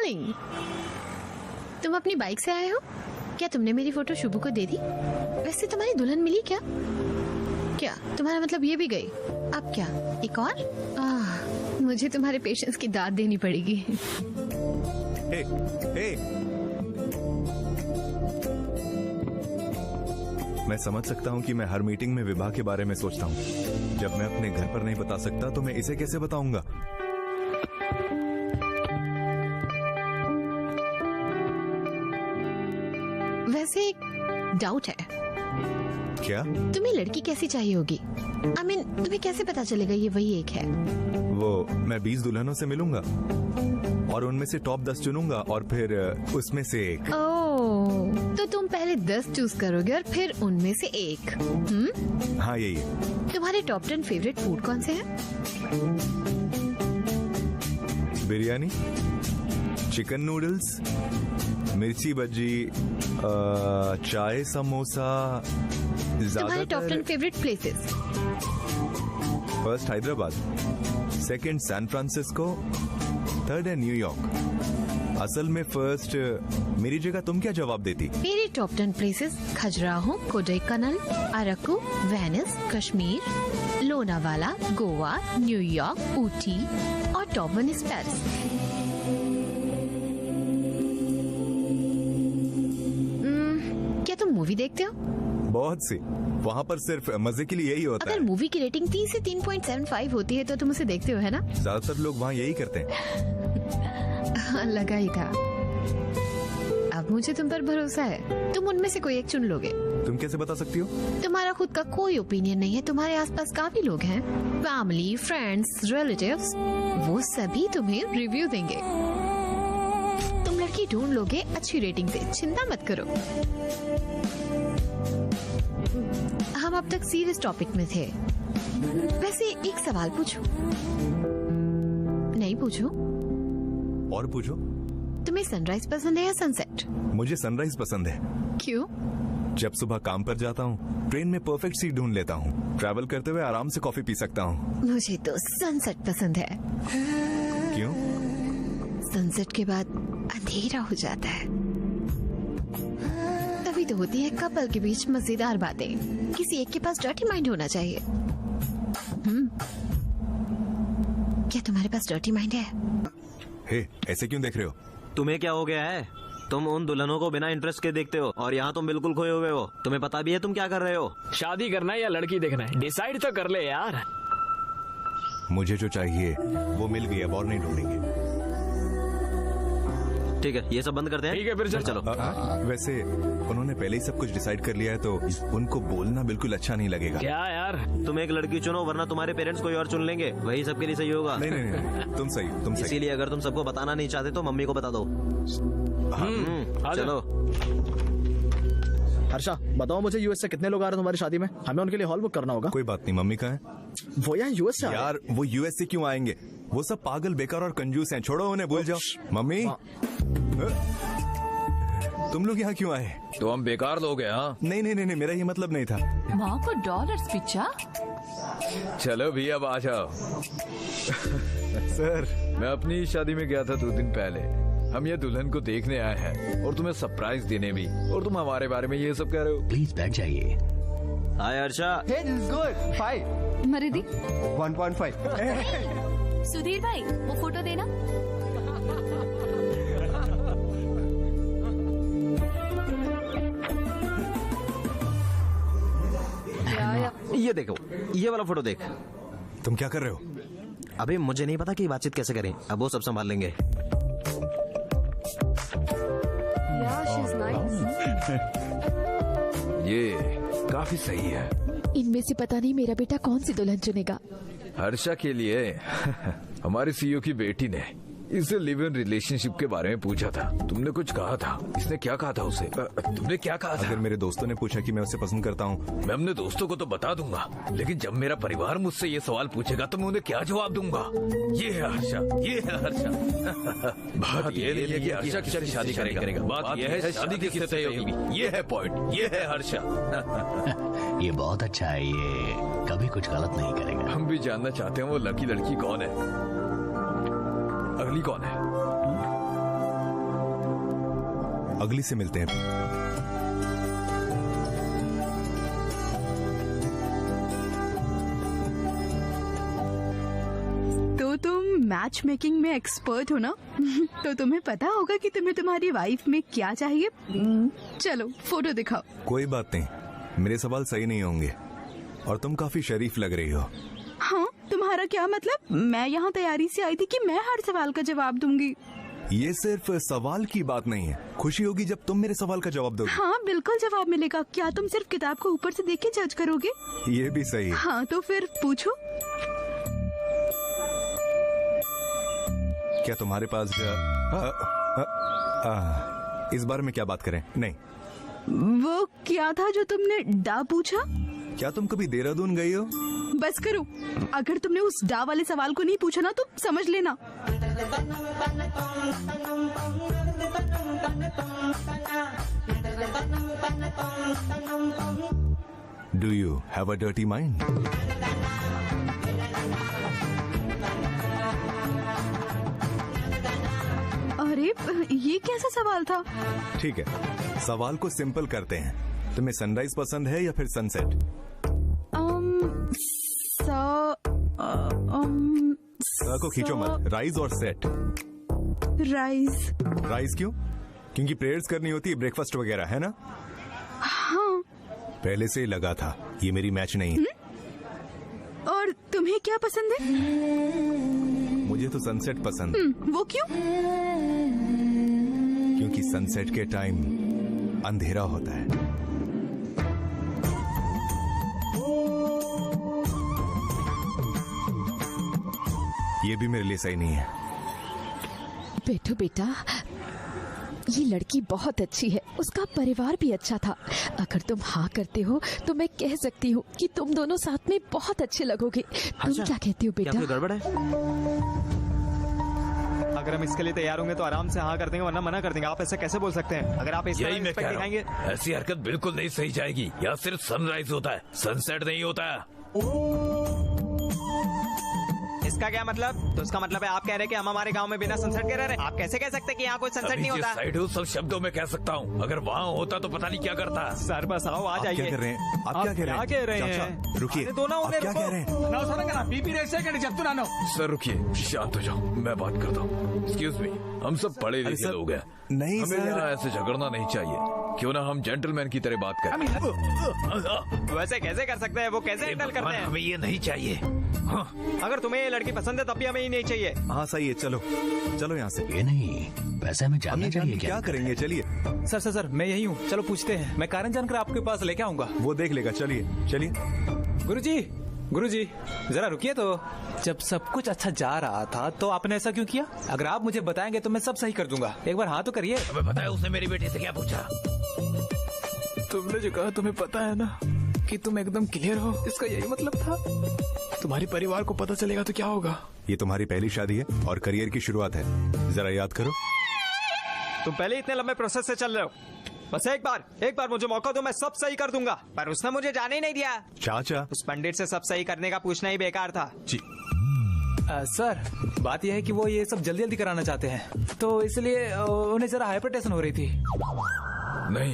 Doing? तुम अपनी bike से आए हो? क्या तुमने मेरी फोटो शुभू को दे दी? वैसे तुम्हारी दुल्हन मिली क्या? क्या तुम्हारा मतलब ये भी गई? अब क्या एक और? मुझे तुम्हारे पेशेंस की दाद देनी पड़ेगी। हे, हे। मैं समझ सकता हूँ कि मैं हर मीटिंग में विवाह के बारे में सोचता हूँ। जब मैं अपने घर पर नहीं बता सकता तो मैं इसे कैसे बताऊंगा? वैसे एक डाउट है। क्या? तुम्हें लड़की कैसी चाहिए होगी? I mean, तुम्हें कैसे पता चलेगा ये वही एक है? वो मैं 20 दुल्हनों से मिलूंगा और उनमें से टॉप 10 चुनूंगा और फिर उसमें से एक। ओह, तो तुम पहले 10 चूज करोगे और फिर उनमें से एक? हाँ यही है। तुम्हारे टॉप 10 फेवरेट फूड कौन से हैं? बिरयानी, चिकन नूडल्स, मिर्ची बज्जी, चाय, समोसा। तुम्हारे top 10 favourite places? First Hyderabad, second San Francisco, third है न्यूयॉर्क। असल में फर्स्ट मेरी जगह तुम क्या जवाब देती? मेरे top 10 places Khajuraho, Kodaikanal, Araku, Venice, Kashmir, Lonavala, Goa, New York, Ooty और टॉप 1 इज पेरिस। क्या तुम मूवी देखते हो? बहुत सी। वहाँ पर सिर्फ मजे के लिए यही होता है। अगर मूवी की रेटिंग 3 से 3.75 होती है तो तुम उसे देखते हो, है ना? ज्यादातर लोग वहाँ यही करते हैं। हाँ, लगा ही था। अब मुझे तुम पर भरोसा है, तुम उनमें से कोई एक चुन लोगे। तुम कैसे बता सकती हो? तुम्हारा खुद का कोई ओपिनियन नहीं है। तुम्हारे आसपास काफी लोग हैं, फैमिली, फ्रेंड्स, रिलेटिव्स, वो सभी तुम्हें रिव्यू देंगे। तुम लड़की ढूंढ लोगे अच्छी रेटिंग से, चिंता मत करो। हम अब तक सीरियस टॉपिक में थे। वैसे एक सवाल पूछूं? नहीं पूछूं? और पूछो। तुम्हें सनराइज पसंद है या सनसेट? मुझे सनराइज पसंद है। क्यों? जब सुबह काम पर जाता हूँ, ट्रेन में परफेक्ट सीट ढूंढ लेता हूँ। ट्रैवल करते हुए आराम से कॉफी पी सकता हूँ। मुझे तो सनसेट पसंद है। क्यों? सनसेट के बाद अंधेरा हो जाता है, तभी तो होती है कपल के बीच मजेदार बातें। किसी एक के पास डर्टी माइंड होना चाहिए। क्या तुम्हारे पास डर्टी माइंड है? हे, ऐसे क्यों देख रहे हो? तुम्हें क्या हो गया है? तुम उन दुल्हनों को बिना इंटरेस्ट के देखते हो और यहाँ तुम बिल्कुल खोए हुए हो। तुम्हें पता भी है तुम क्या कर रहे हो? शादी करना है या लड़की देखना है, डिसाइड तो कर ले यार। मुझे जो चाहिए वो मिल गई, अब और नहीं ढूंढेंगे। ठीक है, ये सब बंद करते हैं। ठीक है, फिर चलो। वैसे उन्होंने पहले ही सब कुछ डिसाइड कर लिया है तो उनको बोलना बिल्कुल अच्छा नहीं लगेगा। क्या यार? तुम एक लड़की चुनो वरना तुम्हारे पेरेंट्स कोई और चुन लेंगे, वही सबके लिए सही होगा। नहीं नहीं नहीं, तुम सही। इसीलिए अगर तुम सबको बताना नहीं चाहते तो मम्मी को बता दो। चलो। हर्षा, बताओ मुझे यूएस से कितने लोग आ रहे हैं तुम्हारी शादी में? हमें उनके लिए हॉल बुक करना होगा। कोई बात नहीं। मम्मी कहाँ है? वो यहाँ यूएस से यार, वो यूएस से क्यों आएंगे? वो सब पागल, बेकार और कंजूस हैं। छोड़ो उन्हें, भूल जाओ। मम्मी, तुम लोग यहाँ क्यों आए? तो हम बेकार लोग हैं। हाँ, नहीं नहीं नहीं, मेरा ये मतलब नहीं था। माँ को डॉलर्स पिच्चा। चलो भी अब आ जाओ। सर, मैं अपनी शादी में गया था 2 दिन पहले। हम ये दुल्हन को देखने आए हैं और तुम्हें सरप्राइज देने भी, और तुम हमारे बारे में ये सब कह रहे हो। प्लीज बैठ जाइए। हाय Harsha. Hey, this is good. 5. मरीदी 1.5. Sudhir भाई, वो फोटो देना। ये देखो, ये वाला फोटो देख। तुम क्या कर रहे हो? अभी मुझे नहीं पता कि बातचीत कैसे करें, अब वो सब संभाल लेंगे। ये काफी सही है। इनमें से पता नहीं मेरा बेटा कौन सी दुल्हन चुनेगा। हर्षा के लिए हमारे सीईओ की बेटी ने इसे लिव इन रिलेशनशिप के बारे में पूछा था। तुमने कुछ कहा था? इसने क्या कहा था उसे? तुमने क्या कहा था? अगर मेरे दोस्तों ने पूछा कि मैं उसे पसंद करता हूँ, मैं अपने दोस्तों को तो बता दूंगा, लेकिन जब मेरा परिवार मुझसे ये सवाल पूछेगा तो मैं उन्हें क्या जवाब दूंगा? ये है हर्षा, ये है हर्षा। बात ये नहीं है कि हर्षा किससे शादी करेगा, बात यह है शादी किससे तय होगी। ये है पॉइंट, ये है हर्षा। ये बहुत अच्छा है, ये कभी कुछ गलत नहीं करेगा। हम भी जानना चाहते हैं वो लकी लड़की कौन है, अगली कौन है। अगली से मिलते हैं। तो तुम मैच मेकिंग में एक्सपर्ट हो ना? तो तुम्हें पता होगा कि तुम्हें तुम्हारी वाइफ में क्या चाहिए। चलो फोटो दिखाओ। कोई बात नहीं, मेरे सवाल सही नहीं होंगे और तुम काफी शरीफ लग रही हो। हाँ, तुम्हारा क्या मतलब? मैं यहाँ तैयारी से आई थी कि मैं हर सवाल का जवाब दूंगी। ये सिर्फ सवाल की बात नहीं है, खुशी होगी जब तुम मेरे सवाल का जवाब दोगे। हाँ बिल्कुल जवाब मिलेगा। क्या तुम सिर्फ किताब को ऊपर से देख के जज करोगे? ये भी सही है। हाँ तो फिर पूछो। क्या तुम्हारे पास इस बारे में क्या बात करें? नहीं। वो क्या था जो तुमने डा पूछा? क्या तुम कभी देहरादून गई हो? बस करो, अगर तुमने उस डा वाले सवाल को नहीं पूछा ना तो समझ लेना। Do you have a dirty mind? अरे ये कैसा सवाल था? ठीक है, सवाल को सिंपल करते हैं। तुम्हें सनराइज पसंद है या फिर सनसेट? को खींचो मत, राइज और सेट। राइज। राइज क्यों? क्योंकि प्रेयर्स करनी होती है, ब्रेकफास्ट वगैरह, है ना? हाँ। पहले से ही लगा था, ये मेरी मैच नहीं है। और तुम्हें क्या पसंद है? मुझे तो सनसेट पसंद है। वो क्यों? क्योंकि सनसेट के टाइम अंधेरा होता है। ये भी मेरे लिए सही नहीं है। बैठो बेटा, ये लड़की बहुत अच्छी है, उसका परिवार भी अच्छा था। अगर तुम हाँ करते हो तो मैं कह सकती हूँ कि तुम दोनों साथ में बहुत अच्छे लगोगे। तुम क्या कहते हो बेटा? क्या कोई गड़बड़ है? अगर हम इसके लिए तैयार होंगे तो आराम से हाँ कर देंगे, वरना मना कर देंगे। आप ऐसे कैसे बोल सकते हैं? अगर आप इस यही मैं कह रहा दिखाएंगे, हूँ, ऐसी हरकत बिल्कुल नहीं सही जाएगी। यहाँ सिर्फ सनराइज होता है, सनसेट नहीं होता है। इसका क्या मतलब? तो इसका मतलब है आप कह रहे हैं कि हम हमारे गांव में बिना सनसेट के रह रहे हैं? आप कैसे कह सकते हैं कि यहाँ कोई सनसेट नहीं होता? साइड हो सब शब्दों में कह सकता हूँ, अगर वहाँ होता तो पता नहीं क्या करता। सर बस आओ, आ जाइए। क्या कर रहे हैं? आप क्या कह रहे हैं? रुकिए, अरे दोनों आप क्या कह रहे हैं? सर रुकिए, शांत हो जाओ, मैं बात करता हूँ। एक्सक्यूज मी, हम सब पढ़े लिखे लोग हैं, नहीं हमें सर, यहाँ ऐसे झगड़ना नहीं चाहिए। क्यों ना हम जेंटलमैन की तरह बात करें। वैसे कैसे कर सकते हैं? वो कैसे हैंडल करते हैं? हमें ये नहीं चाहिए। हाँ। अगर तुम्हें ये लड़की पसंद है तब भी हमें ही नहीं चाहिए। हाँ सही है, चलो चलो यहाँ से। ये नहीं, वैसे हमें जानना चाहिए क्या करेंगे? चलिए। सर सर सर मैं यही हूँ, चलो पूछते हैं। मैं कारण जानकर आपके पास लेके आऊंगा। वो देख लेगा, चलिए चलिए। गुरुजी जरा रुकिए। तो जब सब कुछ अच्छा जा रहा था तो आपने ऐसा क्यों किया? अगर आप मुझे बताएंगे तो मैं सब सही कर दूंगा। एक बार हाँ तो करिए। हमें पता है उसने मेरी बेटी से क्या पूछा। तुमने जो कहा तुम्हें पता है ना कि तुम एकदम क्लियर हो, इसका यही मतलब था। तुम्हारे परिवार को पता चलेगा तो क्या होगा? ये तुम्हारी पहली शादी है और करियर की शुरुआत है, जरा याद करो। तुम पहले इतने लंबे प्रोसेस से चल रहे हो। बस एक बार मुझे मौका दो, मैं सब सही कर दूंगा। पर उसने मुझे जाने ही नहीं दिया। चाचा, उस पंडित से सब सही करने का पूछना ही बेकार था। जी सर, बात यह है कि वो ये सब जल्दी जल्दी कराना चाहते हैं, तो इसलिए उन्हें जरा हाइपरटेंशन हो रही थी। नहीं,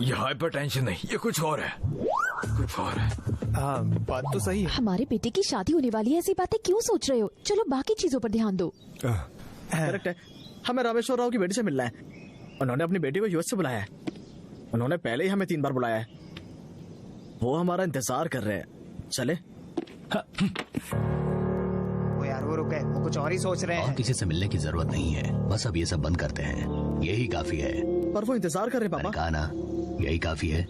ये हाइपरटेंशन नहीं, ये कुछ और है, कुछ और है। हाँ बात तो सही है। हमारे बेटे की शादी होने वाली है, ऐसी बातें क्यों सोच रहे हो? चलो बाकी चीजों पर ध्यान दो। करेक्ट है, हमें रामेश्वर राव की बेटी से मिलना है। उन्होंने अपनी बेटी को यूएस से बुलाया है। उन्होंने पहले ही हमें 3 बार बुलाया है। वो हमारा इंतजार कर रहे हैं। चले। वो यार वो रुके, वो कुछ और ही सोच रहे हैं। और किसी से मिलने की जरूरत नहीं है, बस अब ये सब बंद करते हैं, यही काफी है। पर वो इंतजार कर रहे हैं पापा। कहा ना, यही काफी है।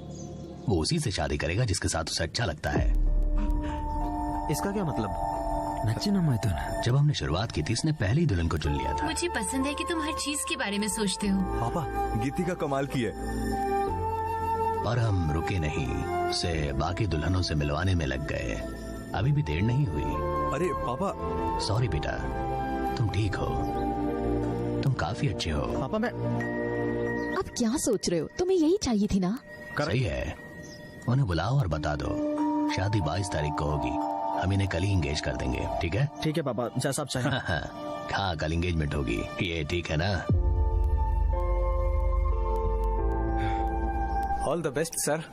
वो उसी से शादी करेगा जिसके साथ उसे अच्छा लगता है। इसका क्या मतलब? नच्चे ना मैथुन। जब हमने शुरुआत की थी, इसने पहली दुल्हन को चुन लिया था। मुझे पसंद है कि तुम हर चीज के बारे में सोचते हो। पापा, गीति का कमाल की है। और हम रुके नहीं, उसे बाकी दुल्हनों से मिलवाने में लग गए। अभी भी देर नहीं हुई। अरे पापा। सॉरी बेटा, तुम ठीक हो, तुम काफी अच्छे हो। पापा मैं अब क्या सोच रहे हो? तुम्हें यही चाहिए थी ना? सही है, उन्हें बुलाओ और बता दो शादी 22 तारीख को होगी। हम इन्हें कल ही इंगेज कर देंगे, ठीक है? ठीक है पापा, जैसा आप चाहें। हाँ, कल इंगेजमेंट होगी, ये ठीक है ना? All the best sir.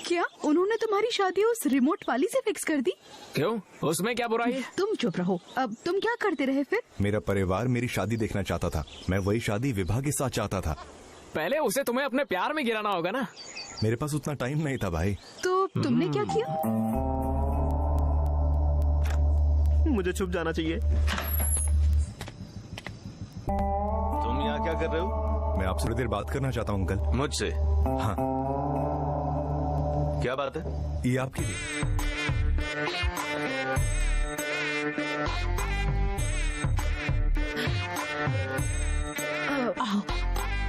क्या उन्होंने तुम्हारी शादी उस रिमोट वाली से फिक्स कर दी? क्यों, उसमें क्या बुराई है? तुम चुप रहो। अब तुम क्या करते रहे फिर? मेरा परिवार मेरी शादी देखना चाहता था, मैं वही शादी विभा के साथ चाहता था। पहले उसे तुम्हें अपने प्यार में गिराना होगा ना। मेरे पास उतना टाइम नहीं था भाई। तो तुमने क्या किया? मुझे छुप जाना चाहिए। तुम यहाँ क्या कर रहे हो? मैं आपसे थोड़ी देर बात करना चाहता हूँ अंकल। मुझसे? हाँ। क्या बात है? ये आपके लिए।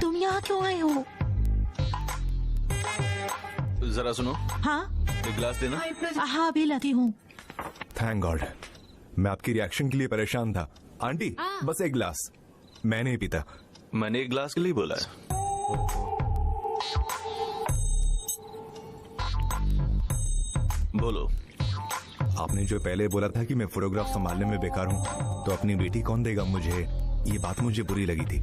तुम यहाँ क्यों आए हो? जरा सुनो। हाँ? एक गिलास देना। हाँ, अभी लाती हूँ। Thank God. मैं आपकी रिएक्शन के लिए परेशान था। आंटी बस एक गिलास। मैं नहीं पीता। मैंने एक गिलास के लिए बोला है। बोलो। आपने जो पहले बोला था कि मैं फोटोग्राफ संभालने में बेकार हूँ, तो अपनी बेटी कौन देगा मुझे, ये बात मुझे बुरी लगी थी,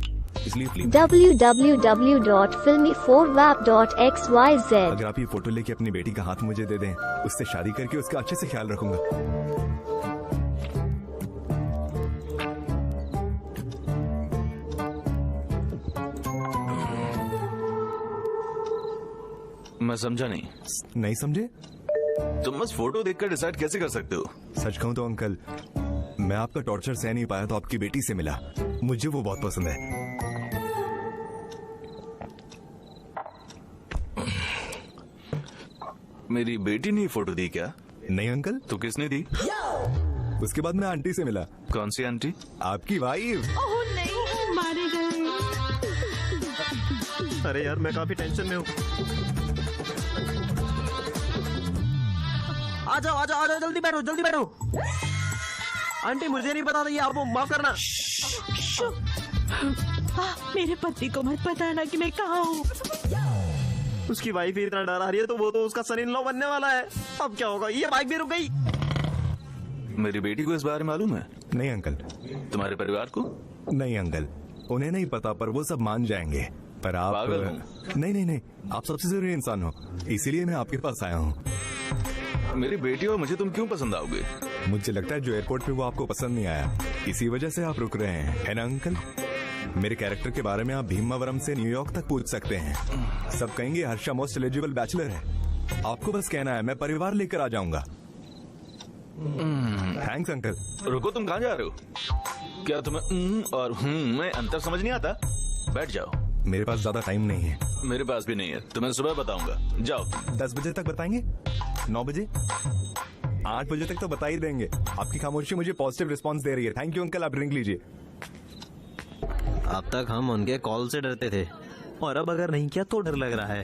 इसलिए प्लीज www.filmy4wap.xyz। अगर आप ये फोटो लेके अपनी बेटी का हाथ मुझे दे दें, उससे शादी करके उसका अच्छे से ख्याल रखूंगा। मैं समझा नहीं। नहीं समझे? तुम बस फोटो देखकर डिसाइड कैसे कर सकते हो? सच कहूं तो अंकल, मैं आपका टॉर्चर सह नहीं पाया तो आपकी बेटी से मिला। मुझे वो बहुत पसंद है। मेरी बेटी ने फोटो दी क्या? नहीं अंकल। तो किसने दी? उसके बाद मैं आंटी से मिला। कौन सी आंटी? आपकी वाइफ। ओह नहीं, मारे गए। अरे यार, मैं काफी टेंशन में हूँ। आ जाओ आ जाओ आ जाओ, जल्दी बैठो जल्दी बैठो। आंटी मुझे नहीं पता था, ये आपको माफ करना। मेरे पति को मत बताना कि मैं कहाँ हूँ। उसकी वाइफ ही इतना डरा रही है, तो वो तो उसका सन इन लॉ बनने वाला है। अब क्या होगा? ये बाइक भी रुक गई। मेरी बेटी को इस बारे में मालूम है? नहीं अंकल। तुम्हारे परिवार को? नहीं अंकल, उन्हें नहीं पता, पर वो सब मान जाएंगे। पर आप पागल हो? नहीं नहीं नहीं, आप सबसे जरूरी इंसान हो, इसीलिए मैं आपके पास आया हूँ। मेरी बेटी और मुझे तुम क्यों पसंद आओगे? मुझे लगता है जो एयरपोर्ट पे वो आपको पसंद नहीं आया, इसी वजह से आप रुक रहे हैं, है ना अंकल? मेरे कैरेक्टर के बारे में आप भीमावरम से न्यूयॉर्क तक पूछ सकते हैं। सब कहेंगे हर्षा मोस्ट एलिजिबल बैचलर है। आपको बस कहना है, मैं परिवार लेकर आ जाऊंगा। Thanks uncle. रुको, तुम कहाँ जा रहे हो? क्या तुम्हें और में अंतर समझ नहीं आता? बैठ जाओ। मेरे पास ज्यादा टाइम नहीं है। मेरे पास भी नहीं है, तुम्हें सुबह बताऊंगा। जाओ। 10 बजे तक बताएंगे? 9 बजे? 8 बजे तक तो बता ही देंगे। आपकी खामोशी मुझे पॉजिटिव रिस्पांस दे रही है। थैंक यू अंकल, आप ड्रिंक लीजिए। अब तक हम उनके कॉल से डरते थे, और अब अगर नहीं किया तो डर लग रहा है।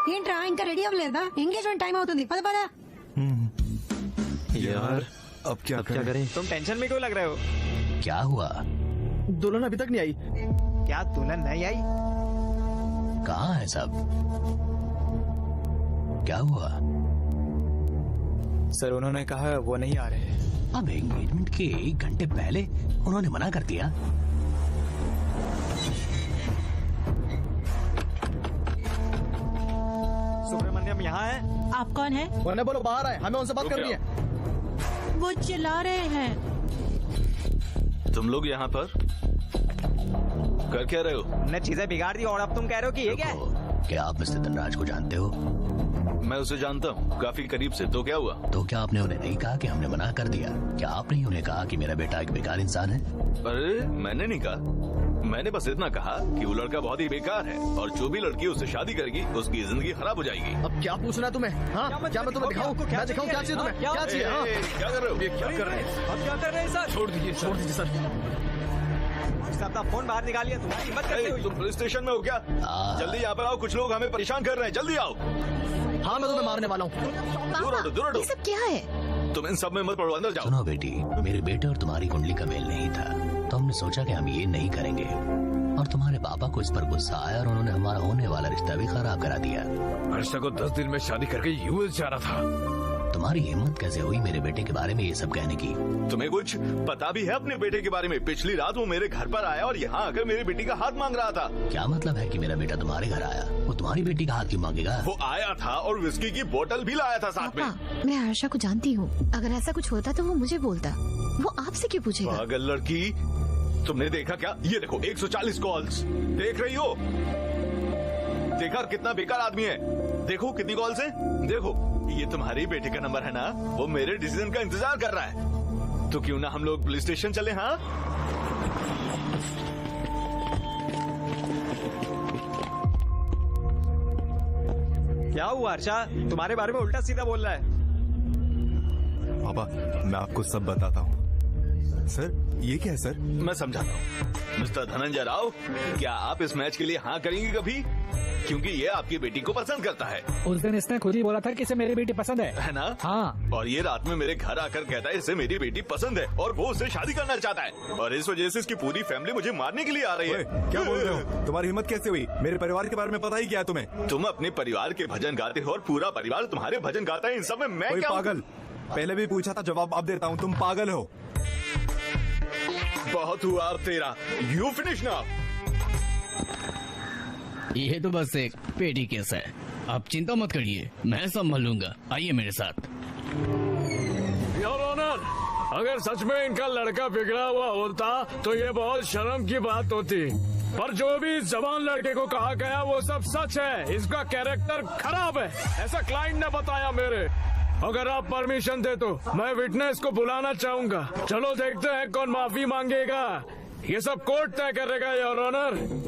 ఏంట్రా ఇంకా రెడీ అవ్వలేదా? ఎంగేజ్మెంట్ టైం అవుతుంది, పద పద। यार अब क्या करें? तुम टेंशन में क्यों लग रहे हो? क्या हुआ? दुल्हन अभी तक नहीं आई। क्या दुल्हन नहीं आई? कहाँ है सब? क्या हुआ? सर उन्होंने कहा वो नहीं आ रहे। अब एंगेजमेंट के 1 घंटे पहले उन्होंने मना कर दिया। सुब्रमण्यम यहाँ है? आप कौन है? उन्हें बोलो बाहर आए, हमें उनसे बात करनी है। वो चिल्ला रहे हैं। तुम लोग यहाँ पर कर क्या रहे हो? हमने चीजें बिगाड़ दी और अब तुम कह रहे हो कि ये क्या है? क्या आप मिस्टर धनराज को जानते हो? मैं उसे जानता हूँ काफी करीब से। तो क्या हुआ? तो क्या आपने उन्हें नहीं कहा कि हमने मना कर दिया? क्या आपने उन्हें कहा कि मेरा बेटा एक बेकार इंसान है? अरे मैंने नहीं कहा, मैंने बस इतना कहा कि वो लड़का बहुत ही बेकार है और जो भी लड़की उससे शादी करेगी उसकी जिंदगी खराब हो जाएगी। अब क्या पूछना है तुम्हें? हाँ, क्या मैं तुम्हें दिखाऊं? मैं दिखाऊं क्या चाहिए तुम्हें? क्या चाहिए? हाँ, क्या कर रहे हो? ये क्या कर रहे हैं? अब क्या कर रहे हैं सर? छोड़ दीजिए सर। अपना फोन बाहर निकालिए। तुम्हारी हिम्मत कैसे हुई? तुम पुलिस स्टेशन में हो क्या? जल्दी यहाँ पर आओ, कुछ लोग हमें परेशान कर रहे हैं, जल्दी आओ। हाँ, मैं तुम्हें मारने वाला हूँ। दूर हटो, दूर हटो। ये सब क्या है? तुम इन सब में मत पड़ो, अंदर जाओ। सुनो बेटी, मेरे बेटे और तुम्हारी कुंडली का मेल नहीं था, तो हमने सोचा कि हम ये नहीं करेंगे। और तुम्हारे पापा को इस पर गुस्सा आया और उन्होंने हमारा होने वाला रिश्ता भी खराब करा दिया। हर्षा को 10 दिन में शादी करके यूएस जाना था, तुम्हारी हिम्मत कैसे हुई मेरे बेटे के बारे में ये सब कहने की? तुम्हें कुछ पता भी है अपने बेटे के बारे में? पिछली रात वो मेरे घर पर आया और यहाँ आकर मेरी बेटी का हाथ मांग रहा था। क्या मतलब है कि मेरा बेटा तुम्हारे घर आया? वो तुम्हारी बेटी का हाथ क्यों मांगेगा? वो आया था और विस्की की बोतल भी लाया था साथ में। मैं हर्षा को जानती हूँ, अगर ऐसा कुछ होता तो वो मुझे बोलता, वो आपसे क्यों पूछेगा? पागल लड़की, तुमने देखा क्या? ये देखो 140 कॉल्स, देख रही हो? देखा कितना बेकार आदमी है? देखो कितनी कॉल्स हैं? देखो ये तुम्हारे बेटे का नंबर है ना? वो मेरे डिसीजन का इंतजार कर रहा है। तो क्यों ना हम लोग पुलिस स्टेशन चले? हाँ, क्या हुआ हर्षा? तुम्हारे बारे में उल्टा सीधा बोल रहा है। पापा मैं आपको सब बताता हूँ। सर ये क्या है सर? मैं समझाता हूँ। मिस्टर धनंजय राव, क्या आप इस मैच के लिए हाँ करेंगे कभी? क्योंकि ये आपकी बेटी को पसंद करता है। उस दिन इसने खुद ही बोला था कि इसे मेरी बेटी पसंद है ना? हाँ। और ये रात में मेरे घर आकर कहता है इसे मेरी बेटी पसंद है और वो उससे शादी करना चाहता है, और इस वजह से इसकी पूरी फैमिली मुझे मारने के लिए आ रही है। क्या बोल रहे हो? तुम्हारी हिम्मत कैसे हुई? मेरे परिवार के बारे में पता ही क्या है तुम्हें? तुम अपने परिवार के भजन गाते हो और पूरा परिवार तुम्हारे भजन गाता है। इन सब में मैं क्या? पागल। पहले भी पूछा था, जवाब अब देता हूँ, तुम पागल हो। बहुत हुआ अब तेरा। You finish now. ये तो बस एक पेटी केस है, आप चिंता मत करिए, मैं संभाल लूंगा। आइए मेरे साथ। योर ऑनर, अगर सच में इनका लड़का बिगड़ा हुआ होता तो ये बहुत शर्म की बात होती, पर जो भी जवान लड़के को कहा गया वो सब सच है। इसका कैरेक्टर खराब है, ऐसा क्लाइंट ने बताया मेरे। अगर आप परमिशन दे तो मैं विटनेस को बुलाना चाहूंगा। चलो देखते हैं कौन माफी मांगेगा। ये सब कोर्ट तय करेगा योर ऑनर।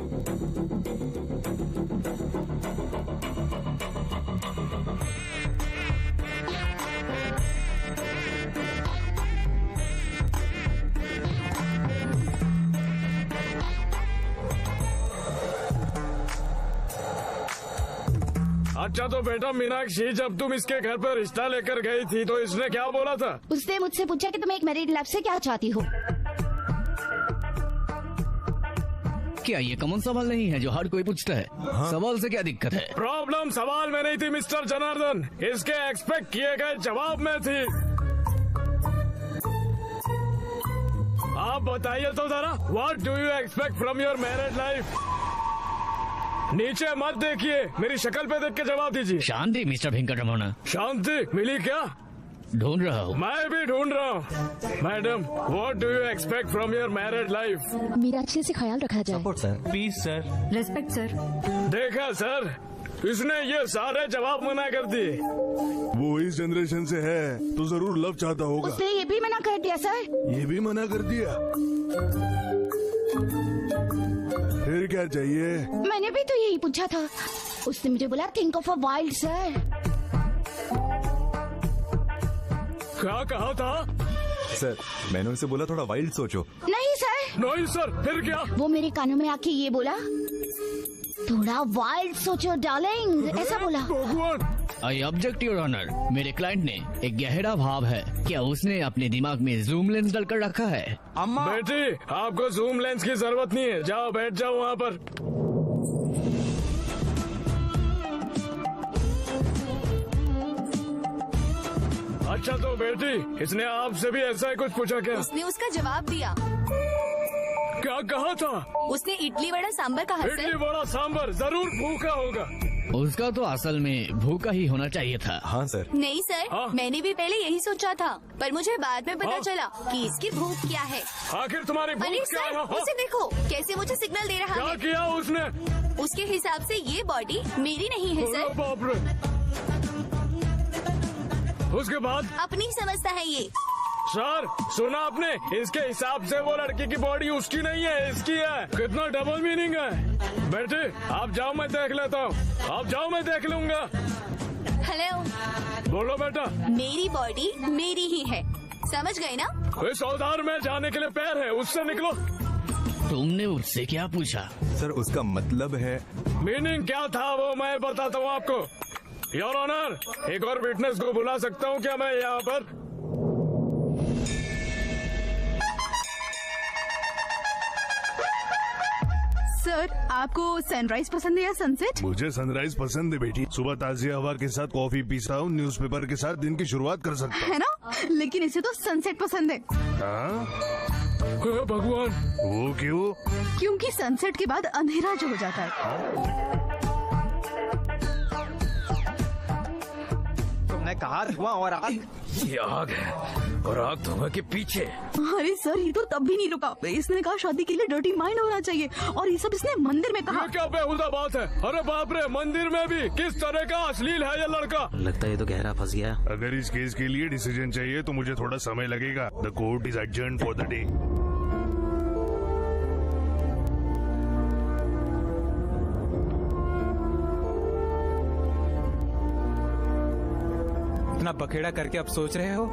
अच्छा तो बेटा मीनाक्षी, जब तुम इसके घर पर रिश्ता लेकर गई थी तो इसने क्या बोला था? उसने मुझसे पूछा कि तुम एक मैरिड लाइफ से क्या चाहती हो। क्या ये कॉमन सवाल नहीं है जो हर कोई पूछता है? हाँ? सवाल से क्या दिक्कत है? प्रॉब्लम सवाल में नहीं थी मिस्टर जनार्दन, इसके एक्सपेक्ट किए गए जवाब में थी। आप बताइए तो जरा, what do you expect from your married life? नीचे मत देखिए, मेरी शक्ल पे देख के जवाब दीजिए। शांति मिस्टर वेंकटरमण। शांति मिली क्या? ढूंढ रहा हूँ। मैं भी ढूंढ रहा हूँ। Madam, what do you expect from your married life? Meenakshi से ख्याल रखा जाए। Support sir, please sir. Respect sir. देखा सर, इसने ये सारे जवाब मना कर दिए। वो इस जनरेशन से है तो जरूर लव चाहता होगा। उसने ये भी मना कर दिया सर। ये भी मना कर दिया? फिर क्या चाहिए? मैंने भी तो यही पूछा था। उसने मुझे बोला think of a wild sir. क्या कहा था? सर मैंने उसे बोला थोड़ा वाइल्ड सोचो। नहीं सर। नहीं सर, फिर क्या? वो मेरे कानों में आके ये बोला थोड़ा वाइल्ड सोचो डार्लिंग, ऐसा बोला। आई ऑब्जेक्ट योर ऑनर, मेरे क्लाइंट ने एक गहरा भाव है। क्या उसने अपने दिमाग में जूम लेंस डालकर रखा है? अम्मा बेटी, आपको जूम लेंस की जरूरत नहीं है, जाओ बैठ जाओ वहाँ पर। अच्छा तो बेटी, इसने आपसे भी ऐसा ही कुछ पूछा क्या? उसने उसका जवाब दिया। क्या कहा था? उसने इडली वड़ा सांबर कहा। इडली वड़ा सांबर, जरूर भूखा होगा। उसका तो असल में भूखा ही होना चाहिए था। हाँ सर। नहीं सर, मैंने भी पहले यही सोचा था, पर मुझे बाद में पता चला कि इसकी भूख क्या है। आखिर तुम्हारी भूख क्या है? उसे देखो कैसे मुझे सिग्नल दे रहा है। क्या किया उसने? उसके हिसाब से ये बॉडी मेरी नहीं है सर। बाप रे। उसके बाद? अपनी समझता है ये। सर सुना आपने, इसके हिसाब से वो लड़की की बॉडी उसकी नहीं है, इसकी है। कितना डबल मीनिंग है। बेटे आप जाओ, मैं देख लेता हूँ। आप जाओ, मैं देख लूंगा। हेलो। बोलो बेटा। मेरी बॉडी मेरी ही है, समझ गए ना? इस औजार में जाने के लिए पैर है, उससे निकलो। तुमने उससे क्या पूछा? सर उसका मतलब है। मीनिंग क्या था वो मैं बताता हूँ आपको। योर ऑनर, एक और विटनेस को बुला सकता हूँ क्या मैं यहाँ पर? सर, आपको सनराइज पसंद है या सनसेट? मुझे सनराइज पसंद है बेटी। सुबह ताजी हवा के साथ कॉफी पीता हूँ, न्यूज़पेपर के साथ दिन की शुरुआत कर सकता हूँ। है ना? लेकिन इसे तो सनसेट पसंद है। हाँ? भगवान, वो क्यों? क्योंकि सनसेट के बाद अंधेरा जो हो जाता है। तुमने कहा धुआं और आग? ये आग है और आग धुआं के पीछे। अरे सर, ये तो तब भी नहीं रुका। इसने कहा शादी के लिए डर्टी माइंड होना चाहिए, और ये सब इसने मंदिर में कहा। ये क्या बेहुदा बात है? अरे बाप रे, मंदिर में भी किस तरह का अश्लील है ये लड़का। लगता है ये तो गहरा फंस गया। अगर इस केस के लिए डिसीजन चाहिए तो मुझे थोड़ा समय लगेगा। The court is adjourned for the day. इतना बखेड़ा करके अब सोच रहे हो?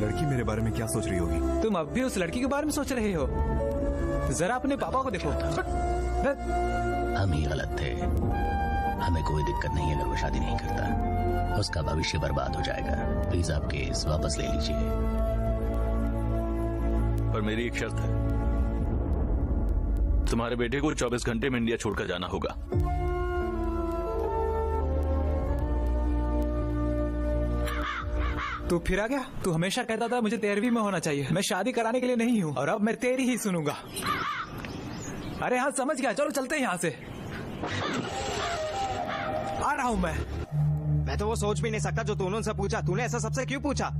लड़की मेरे बारे में क्या सोच रही होगी? तुम अब भी उस लड़की के बारे में सोच रहे हो? जरा अपने पापा को देखो। हम ही गलत थे। हमें कोई दिक्कत नहीं है अगर वो शादी नहीं करता। उसका भविष्य बर्बाद हो जाएगा। प्लीज आप केस वापस ले लीजिए। पर मेरी एक शर्त है, तुम्हारे बेटे को 24 घंटे में इंडिया छोड़कर जाना होगा। तू फिर आ गया? तू हमेशा कहता था मुझे 13वीं में होना चाहिए। मैं शादी कराने के लिए नहीं हूँ, और अब मैं तेरी ही सुनूंगा। अरे हाँ, समझ गया। चलो चलते हैं यहाँ से। आ रहा हूँ मैं तो वो सोच भी नहीं सकता जो तूने उनसे पूछा। तूने ऐसा सबसे क्यों पूछा?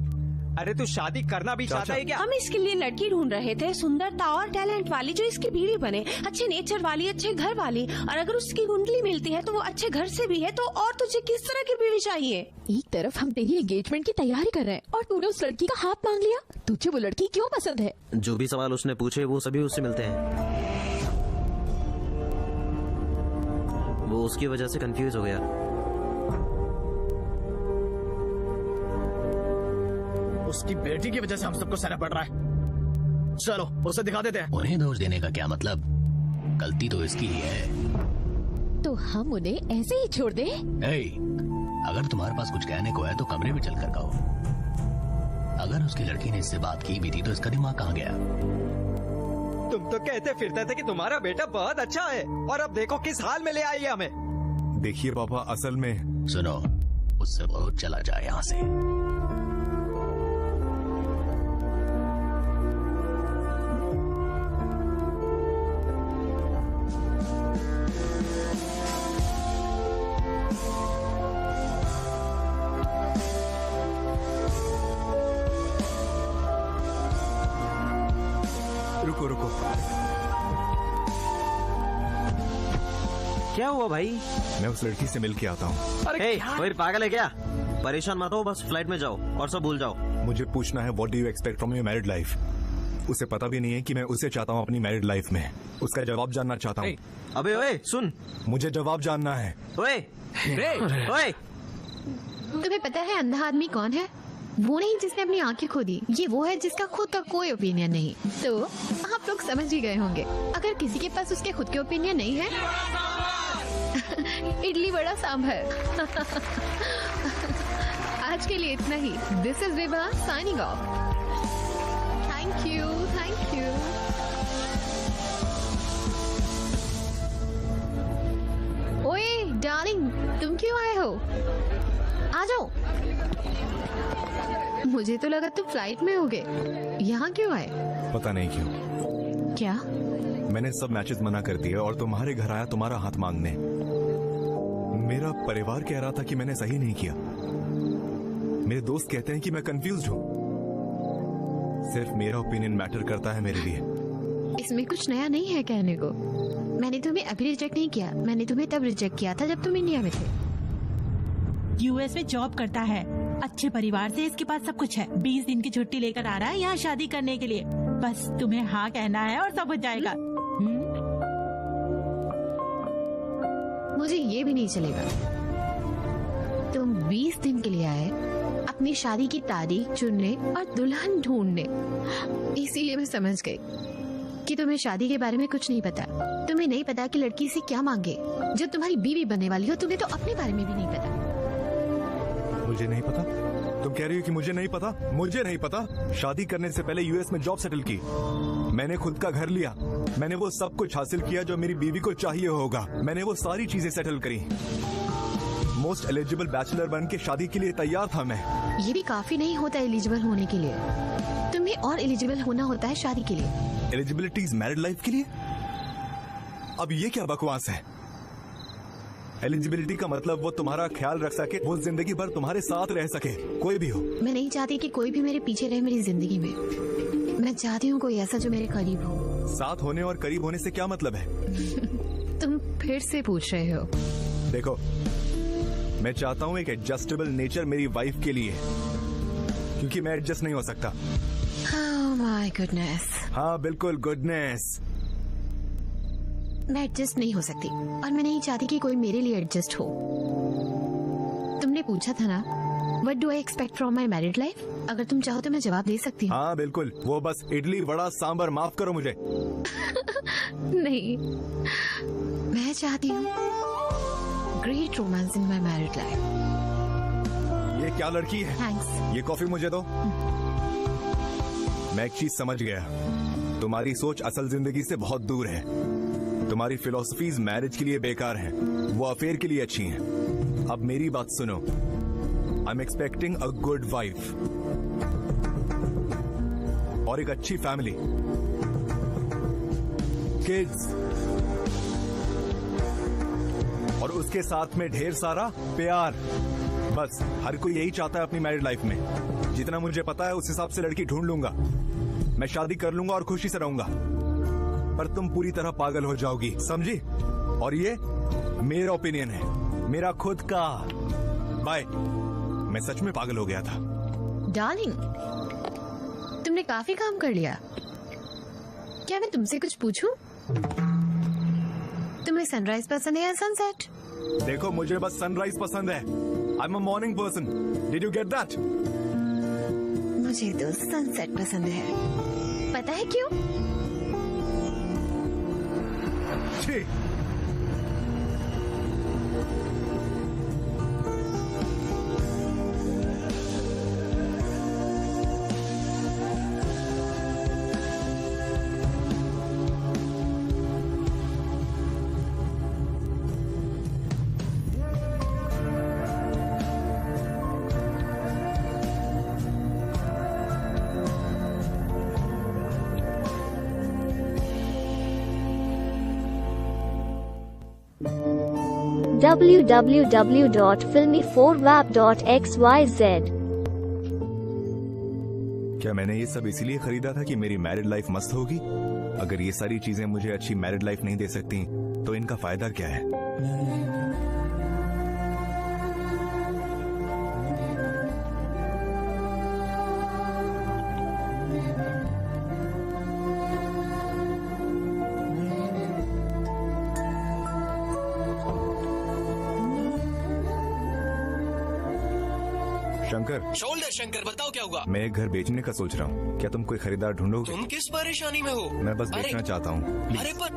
अरे तू शादी करना भी चाहता है क्या? हम इसके लिए लड़की ढूंढ रहे थे, सुंदरता और टैलेंट वाली, जो इसकी बीवी बने, अच्छे नेचर वाली, अच्छे घर वाली। और अगर उसकी कुंडली मिलती है तो वो अच्छे घर से भी है, तो और तुझे किस तरह की बीवी चाहिए? एक तरफ हम तेरी एंगेजमेंट की तैयारी कर रहे हैं और तूने उस लड़की का हाथ मांग लिया। तुझे वो लड़की क्यों पसंद है? जो भी सवाल उसने पूछे वो सभी उससे मिलते हैं। वो उसकी वजह से कंफ्यूज हो गया। उसकी बेटी की वजह से हम सबको सहना पड़ रहा है। चलो उसे दिखा देते हैं। उन्हें दोष देने का क्या मतलब? गलती तो इसकी ही है। तो हम उन्हें ऐसे ही छोड़ दें? अगर तुम्हारे पास कुछ कहने को है तो कमरे में चलकर कहो। अगर उसकी लड़की ने इससे बात की भी थी तो इसका दिमाग कहाँ गया? तुम तो कहते फिरते थे कि तुम्हारा बेटा बहुत अच्छा है, और अब देखो किस हाल में ले आई है हमें। देखिए पापा, असल में सुनो, उससे बहुत चला जाए यहाँ से। रुको रुको। क्या हुआ भाई? मैं उस लड़की से मिल के आता हूँ। अरे कोई पागल है क्या? परेशान मत हो, बस फ्लाइट में जाओ और सब भूल जाओ। मुझे पूछना है, what do you expect from your married life? उसे पता भी नहीं है कि मैं उसे चाहता हूँ अपनी मैरिड लाइफ में। उसका जवाब जानना चाहता हूँ। अबे ओए सुन, मुझे जवाब जानना है। ओए ओए, तुम्हें पता है अंधा आदमी कौन है? वो नहीं जिसने अपनी आंखें खोदी, ये वो है जिसका खुद का कोई ओपिनियन नहीं। तो आप लोग समझ ही गए होंगे। अगर किसी के पास उसके खुद के ओपिनियन नहीं है, इडली वड़ा सांभर। आज के लिए इतना ही। This is Vibha signing off. Thank you, thank you. ओए डार्लिंग, तुम क्यों आए हो? आ जाओ। मुझे तो लगा तुम फ्लाइट में होगे। यहाँ क्यों आए? पता नहीं क्यों। क्या? मैंने सब मैचेस मना कर दिए और तुम्हारे घर आया तुम्हारा हाथ मांगने। मेरा परिवार कह रहा था कि मैंने सही नहीं किया। मेरे दोस्त कहते हैं कि मैं कंफ्यूज्ड हूँ। सिर्फ मेरा ओपिनियन मैटर करता है मेरे लिए। इसमें कुछ नया नहीं है कहने को। मैंने तुम्हें अभी रिजेक्ट नहीं किया, मैंने तुम्हें तब रिजेक्ट किया था जब तुम इंडिया में थे। यूएस में जॉब करता है, अच्छे परिवार से, इसके पास सब कुछ है। 20 दिन की छुट्टी लेकर आ रहा है यहाँ शादी करने के लिए। बस तुम्हें हाँ कहना है और सब हो जाएगा। मुझे ये भी नहीं चलेगा। तुम 20 दिन के लिए आए अपनी शादी की तारीख चुनने और दुल्हन ढूंढने। इसीलिए मैं समझ गई कि तुम्हें शादी के बारे में कुछ नहीं पता। तुम्हें नहीं पता कि लड़की से क्या मांगे। जब तुम्हारी बीवी बनने वाली हो, तुम्हें तो अपने बारे में भी नहीं पता। मुझे नहीं पता, तुम कह रही हो कि मुझे नहीं पता? मुझे नहीं पता? शादी करने से पहले यूएस में जॉब सेटल की, मैंने खुद का घर लिया, मैंने वो सब कुछ हासिल किया जो मेरी बीवी को चाहिए होगा, मैंने वो सारी चीजें सेटल करी। मोस्ट एलिजिबल बैचलर बन के शादी के लिए तैयार था मैं। ये भी काफी नहीं होता एलिजिबल होने के लिए, तुम्हें और एलिजिबल होना होता है शादी के लिए। एलिजिबिलिटी इज मैरिड लाइफ के लिए? अब ये क्या बकवास है? एलिजिबिलिटी का मतलब वो तुम्हारा ख्याल रख सके, वो जिंदगी भर तुम्हारे साथ रह सके, कोई भी हो। मैं नहीं चाहती कि कोई भी मेरे पीछे रहे मेरी जिंदगी में। मैं चाहती हूँ कोई ऐसा जो मेरे करीब हो। साथ होने और करीब होने से क्या मतलब है? तुम फिर से पूछ रहे हो। देखो, मैं चाहता हूँ एक एडजस्टेबल नेचर मेरी वाइफ के लिए, क्योंकि मैं एडजस्ट नहीं हो सकता। Oh my goodness। हाँ बिल्कुल, गुडनेस। मैं एडजस्ट नहीं हो सकती और मैं नहीं चाहती कि कोई मेरे लिए एडजस्ट हो। तुमने पूछा था ना, What do I expect from my married life? अगर तुम चाहो तो मैं जवाब दे सकती हूँ। हाँ बिल्कुल, वो बस इडली वड़ा सांबर, माफ करो मुझे। नहीं, मैं चाहती हूँ great romance in my married life. ये क्या लड़की है? थैंक्स। ये कॉफी मुझे दो। मैं एक चीज समझ गया, तुम्हारी सोच असल जिंदगी से बहुत दूर है। तुम्हारी फिलॉसफीज मैरिज के लिए बेकार हैं, वो अफेयर के लिए अच्छी हैं। अब मेरी बात सुनो, I am expecting a good wife और एक अच्छी फैमिली, किड्स, और उसके साथ में ढेर सारा प्यार। बस हर कोई यही चाहता है अपनी मैरिड लाइफ में। जितना मुझे पता है उस हिसाब से लड़की ढूंढ लूंगा, मैं शादी कर लूंगा और खुशी से रहूंगा। पर तुम पूरी तरह पागल हो जाओगी, समझी? और ये मेरा ओपिनियन है, मेरा खुद का। बाय। मैं सच में पागल हो गया था। डार्लिंग, तुमने काफी काम कर लिया। क्या मैं तुमसे कुछ पूछूं? तुम्हें सनराइज पसंद है या सनसेट? देखो, मुझे बस सनराइज पसंद है। I am a morning person. Did you get that? मुझे तो सनसेट पसंद है। पता है क्यों? www.filmy4wap.xyz। क्या मैंने ये सब इसीलिए खरीदा था कि मेरी मैरिड लाइफ मस्त होगी? अगर ये सारी चीजें मुझे अच्छी मैरिड लाइफ नहीं दे सकती तो इनका फायदा क्या है? शोल्डर शंकर, बताओ क्या हुआ? मैं एक घर बेचने का सोच रहा हूँ, क्या तुम कोई खरीदार ढूंढोगे? तुम किस परेशानी में हो? मैं बस बेचना चाहता हूँ। अरे पर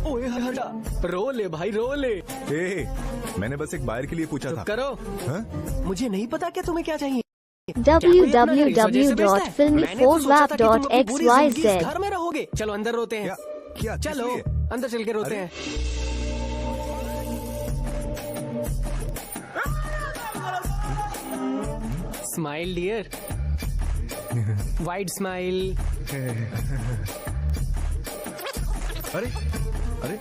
ओए हटा, रो ले भाई, रो ले। मैंने बस एक बायर के लिए पूछा था। करो। हाँ? मुझे नहीं पता क्या तुम्हें क्या चाहिए। www.filmy4wap.xyz। घर में रहोगे? चलो अंदर रोते हैं। क्या? चलो अंदर चल के रोते हैं। Smile dear, wide smile. अरे अरे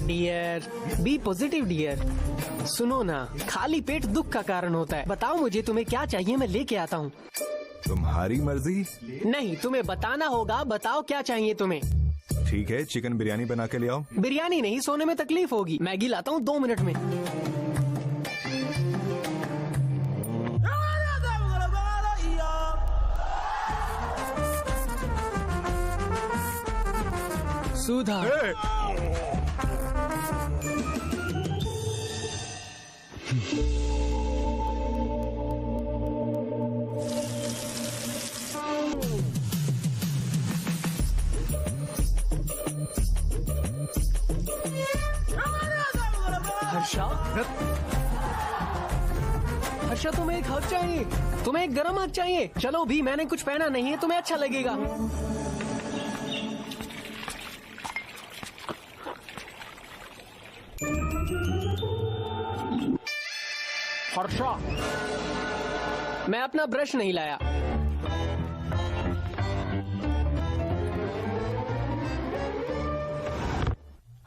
डियर, बी पॉजिटिव डियर। सुनो ना, खाली पेट दुख का कारण होता है। बताओ मुझे तुम्हें क्या चाहिए, मैं लेके आता हूँ। तुम्हारी मर्जी? नहीं, तुम्हें बताना होगा। बताओ क्या चाहिए तुम्हें। ठीक है, चिकन बिरयानी बना के ले आओ। बिरयानी नहीं, सोने में तकलीफ होगी। मैगी लाता हूँ 2 मिनट में। सुधा, हर्षा तुम्हें एक हक चाहिए, तुम्हें एक गर्म हक चाहिए। चलो भी, मैंने कुछ पहना नहीं है, तुम्हें अच्छा लगेगा। हर्षा, मैं अपना ब्रश नहीं लाया।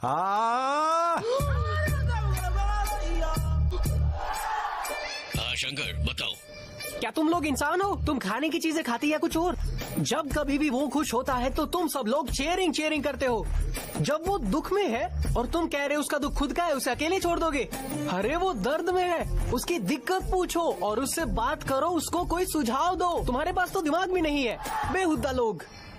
हाँ शंकर बताओ, क्या तुम लोग इंसान हो? तुम खाने की चीजें खाती या कुछ और? जब कभी भी वो खुश होता है तो तुम सब लोग चेयरिंग करते हो। जब वो दुख में है और तुम कह रहे हो उसका दुख खुद का है, उसे अकेले छोड़ दोगे? अरे वो दर्द में है, उसकी दिक्कत पूछो और उससे बात करो, उसको कोई सुझाव दो। तुम्हारे पास तो दिमाग भी नहीं है, बेहुदा लोग।